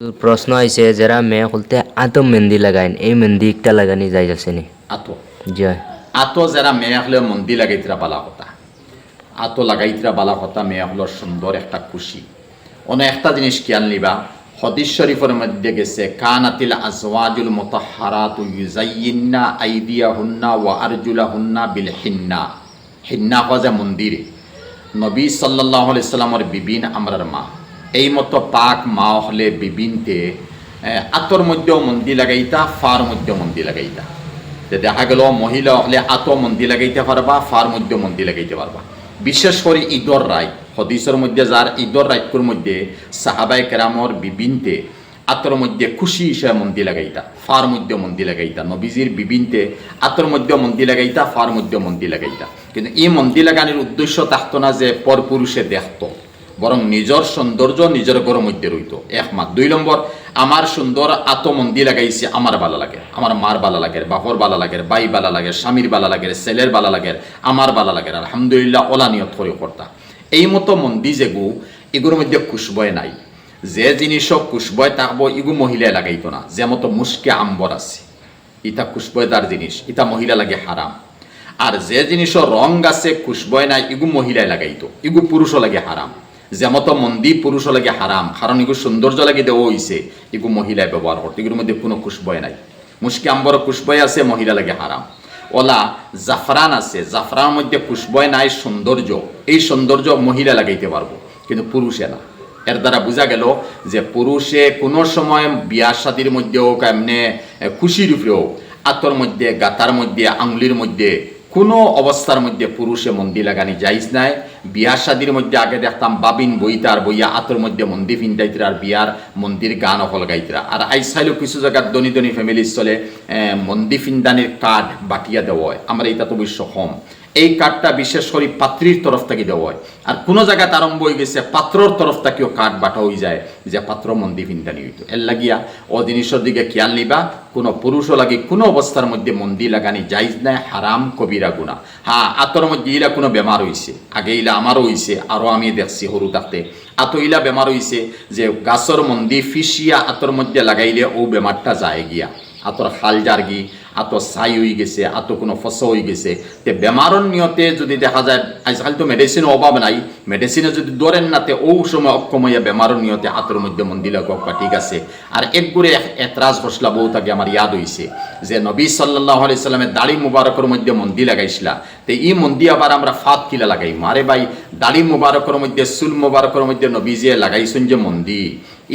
তো প্রশ্ন আইছে যারা মেয়ে খুলতে আতো মেহেন্দি লাগাইন এই মেহেন্দি একটা লাগানি যাই আছে নি আতো জয় আতো যারা মেয়ে হলে মন্দি লাগাইতরা বালা কথা আতো লাগাইতরা বালা কথা মেয়ে হলো সুন্দর একটা খুশি অন্য একটা জিনিস খেয়াল নিবা হদিস শরীফের মধ্যে গেছে কানাতিল আজওয়াজুল মুতাহহারাতু ইউজাইয়িন্না আইদিয়াহুন্না ওয়া আরজুলাহুন্না বিল হিন্না হিন্না কজা মন্দিরে নবী সাল্লাল্লাহু আলাইহি সাল্লামের বিবিন আমরার মা এই মতো পাক মা হলে বিবিনতে আতর মধ্যেও মন্দি লাগাইতা ফার মধ্যেও মন্দি লাগাইতা দেখা গেল মহিলা হলে আতো মন্দি লাগাইতে পারবা ফার মধ্যেও মন্দি লাগাইতে পারবা বিশেষ করে ঈদর রায় হদিসের মধ্যে যার ঈদর রায়কুর মধ্যে সাহাবাই কেরামর বিবিনতে আতর মধ্যে খুশি হিসেবে মন্দি লাগাইতা ফার মধ্যে মন্দি লাগাইতা নবীজির বিবিনতে আতর মধ্যে মন্দি লাগাইতা ফার মধ্যে মন্দি লাগাইতা কিন্তু এই মন্দি লাগানোর উদ্দেশ্য থাকতো না যে পর পুরুষে দেখত বরং নিজের সৌন্দর্য নিজের ঘরের মধ্যে রইত একমাত্র। 2 নম্বর আমার সুন্দর আতো মন্দি লাগাইছে আমার ভালো লাগে, আমার মার ভালো লাগে, বাপর ভালো লাগে, ভাই ভালো লাগে, স্বামীর ভালো লাগে, ছেলের ভালো লাগে, আমার ভালো লাগে, আলহামদুলিল্লাহ ওলা নিয়ত করে করতা। এই মতো মন্দি যেগু এগুলোর মধ্যে খুশবয় নাই, যে জিনিসও খুশবয় থাকবো এগু মহিলায় লাগাইতো না। যে মতো মুস্কে আম্বর আছে ইটা খুশবয়দার জিনিস, ইটা মহিলা লাগে হারাম। আর যে জিনিসও রং আছে খুশবয় নাই এগু মহিলায় লাগাইতো, এগু পুরুষও লাগে হারাম। যেমতো মন্দি পুরুষ লাগে হারাম, কারণ এগুলো সৌন্দর্য লাগে দেওয়া হয়েছে, এগুলো মহিলায় ব্যবহার করতে, এগুলোর মধ্যে কোনো খুশবয় নাই। মুশকি আম্বর খুশবয় আছে, মহিলা লাগে হারাম। ওলা জাফরান আছে, জাফরানের মধ্যে খুশবয় নাই, সৌন্দর্য, এই সৌন্দর্য মহিলা লাগাইতে পারবো কিন্তু পুরুষে না। এর দ্বারা বোঝা গেল যে পুরুষে কোনো সময় বিয়া শাদির মধ্যে হোক, এমনি খুশির উপরে হোক, আতর মধ্যে, গাতার মধ্যে, আঙুলির মধ্যে কোনো অবস্থার মধ্যে পুরুষে মন্দি লাগানি যাইজ নাই। বিয়া শাদির মধ্যে আগে দেখতাম বাবিন বইতার বইয়া আতর মধ্যে মন্দি ফিন্দাইতরা আর বিয়ার মন্দির গান অফল গাইতরা। আর আইসাইলেও কিছু জায়গার ধনী ধনী ফ্যামিলির চলে মন্দি ফিন্দানির কার্ড বাটিয়া দেওয়া হয়, আমরা এটা তো অবশ্য কম। এই কার্ডটা বিশেষ করে পাত্রীর তরফ থেকে দেওয়া হয়। আর কোনো জায়গায় আরম্ভ হয়ে গেছে পাত্রর তরফ থেকেও কার্ড বাটা হয়ে যায় যে পাত্র মন্দি ফিন্দানি হইতো। এর লাগিয়া ও জিনিসের দিকে খেয়াল নিবা, কোনো পুরুষও লাগে কোনো অবস্থার মধ্যে মন্দি লাগানি যাইজ নাই, হারাম কবিরা গুণা। হ্যাঁ, আতর মধ্যে ইলা কোনো বেমার হয়েছে, আগে ইলা আমারও হয়েছে, আরও আমি দেখছি সরু থাকতে আতো ইলা বেমার হয়েছে যে গাছর মন্দি ফিসিয়া আতর মধ্যে লাগাইলে ও বেমারটা যায় গিয়া, আতর খাল যার গি, আতো ছাই হয়ে গেছে, আতো কোনো ফস হয়ে গেছে। তে বেমারর নিয়তে যদি দেখা যায়, আজকাল তো মেডিসিনের অভাব নাই, মেডিসিনে যদি ধরেন না তে ও সময় অক্ষমইয়া বেমারর নিয়তে আতর মধ্যে মন্দি লাগাক ঠিক আছে। আর একগুড়ে এতরাজ ফসলা বউ থাকে আমার ইয়াদ হয়েছে যে নবী সাল্লাল্লাহু আলাইহি সাল্লামের দাড়ি মুবারকের মধ্যে মন্দি লাগাইছিলা, তে এই মন্দি আবার আমরা ফাত কিলা লাগাই। মারে ভাই, দাড়ি মুবারকের মধ্যে, চুল মুবারকের মধ্যে নবী যে লাগাইছেন যে মন্দি,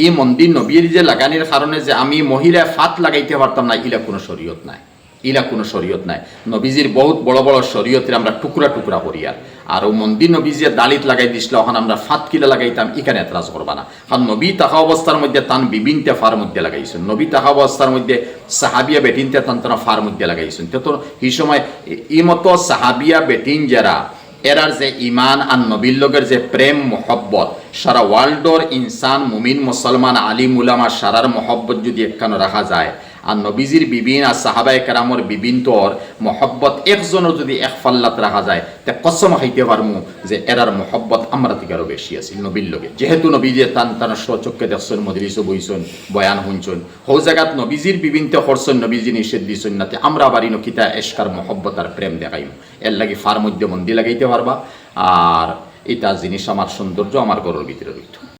এই মন্দির নবীর যে লাগানির কারণে যে আমি মহিলা ফাত লাগাইতে পারতাম না, ইলা কোনো শরীয়ত নাই, ইলা কোনো শরীয়ত নাই। নবীজির বহুত বড় বড় শরীয়তের আমরা টুকরা টুকরা করি। আর ও মন্দির নবীজি দালিত লাগাই দিছিল, ওখানে আমরা ফাত কিলা লাগাইতাম, এখানে এতরাজ করবা না। কারণ নবী তাহা অবস্থার মধ্যে তান বিবিনতে ফার মধ্যে লাগাইছেন, নবী তাহা অবস্থার মধ্যে সাহাবিয়া বেটিনতে তান তারা ফার মধ্যে লাগাইছেন। তো এই সময় এই মতো সাহাবিয়া বেটিন যারা এরার যে ইমান আর নবীর লগের যে প্রেম মহব্বত, সারা ওয়ার্ল্ডর ইনসান মুমিন মুসলমান আলিম উলামা সারার মহব্বত যদি একখানো রাখা যায়, আর নবীজির বিবিন আর সাহাবাই কেরামর বিবিন তোর মহব্বত একজনের যদি এক ফাল্লাত রাখা যায়, তে কসম খাইতে পারমু যে এরার মহব্বত আমরা থেকে আরও বেশি আছিল নবীর লগে। যেহেতু নবীজি তান স্বচক্ষে দেখছেন, মজলিসও বইছেন, বয়ান শুনছেন, হৌ জায়গাত নবীজির বিবিনতে করছেন, নবীজি নিষেধ দিছেন নাতে আমরা বাড়ি নকিতা এশকার মহব্বত আর প্রেম দেখাইম। এর লাগে ফার মধ্যে মন্দি লাগাইতে পারবা। আর এটা জিনিস আমার সৌন্দর্য আমার ঘরের ভিতরে রইত।